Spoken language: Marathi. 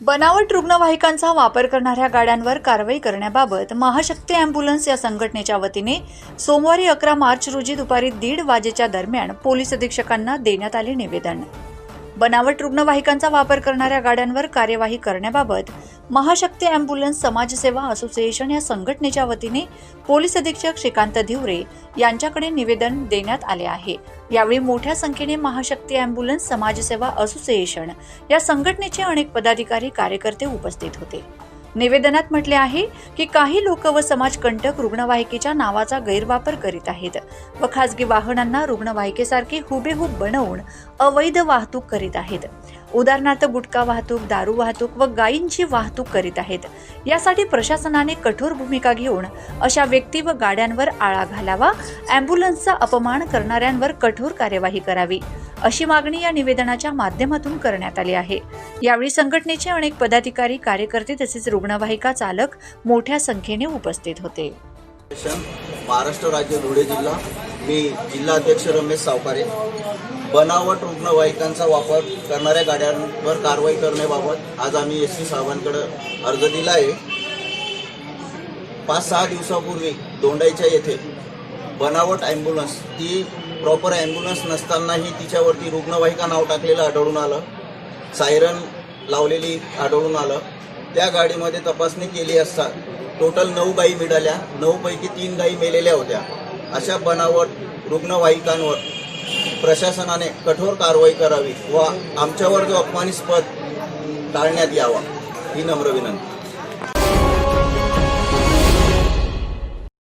बनावट रुग्णवाहिकांचा वापर करणाऱ्या गाड्यांवर कारवाई करण्याबाबत महाशक्ती अँब्युलन्स या संघटनेच्या वतीने सोमवारी 11 मार्च रोजी दुपारी 1:30 वाजेच्या दरम्यान पोलीस अधीक्षकांना देण्यात आले निवेदन। बनावट रुग्णवाहिकांचा वापर करणाऱ्या गाड्यांवर कार्यवाही करण्याबाबत महाशक्ती अँब्युलन्स समाजसेवा असोसिएशन या संघटनेच्या वतीने पोलीस अधीक्षक श्रीकांत धिवरे यांच्याकडे निवेदन देण्यात आले आहे। यावेळी मोठ्या संख्येने महाशक्ती अँब्युलन्स समाजसेवा असोसिएशन या संघटनेचे अनेक पदाधिकारी कार्यकर्ते उपस्थित होते। निवेदनात म्हटले आहे की काही लोक व समाजकंटक रुग्णवाहिकेच्या नावाचा गैरवापर करीत आहेत व खासगी वाहनांना रुग्णवाहिकेसारखे हुबेहूब बनवून अवैध वाहतूक करीत आहेत। उदाहरणार्थ गुटखा वाहतूक, दारू वाहतूक व गायींची वाहतूक करीत आहेत। यासाठी प्रशासनाने कठोर भूमिका घेऊन अशा व्यक्ती व गाड्यांवर आळा घालावा, अँब्युलन्सचा अपमान करणाऱ्यांवर कठोर कार्यवाही करावी, अशी मागणी या निवेदनाच्या माध्यमातून करण्यात आली आहे। यावेळी संघटनेचे अनेक पदाधिकारी, कार्यकर्ते तसेच रुग्णवाहिका चालक मोठ्या संख्येने उपस्थित होते। महाराष्ट्र राज्य धुळे जिल्हा, मी जिल्हा अध्यक्ष रमेश सावकारे। बनावट रुग्णवाहिकांचा वापर करणाऱ्या गाड्यांवर कारवाई करण्याबाबत आज आम्ही एसपी साहेबांकडे अर्ज दिला आहे। 5-6 दिवसापूर्वी दोंडाईच्या येथे बनावट ॲम्ब्युलन्स, ती प्रॉपर ॲम्ब्युलन्स नसतानाही तिच्यावरती रुग्णवाहिका नाव टाकलेलं आढळून आलं, सायरन लावलेली आढळून आलं। त्या गाडीमध्ये तपासणी केली असता टोटल 9 गायी मिळाल्या, 9 पैकी 3 गायी मेलेल्या होत्या। अशा बनावट रुग्णवाहिकांवर प्रशासनाने कठोर कारवाई करावी व आमच्यावर जो अपमानास्पद टाळण्यात यावा, ही नम्र विनंती।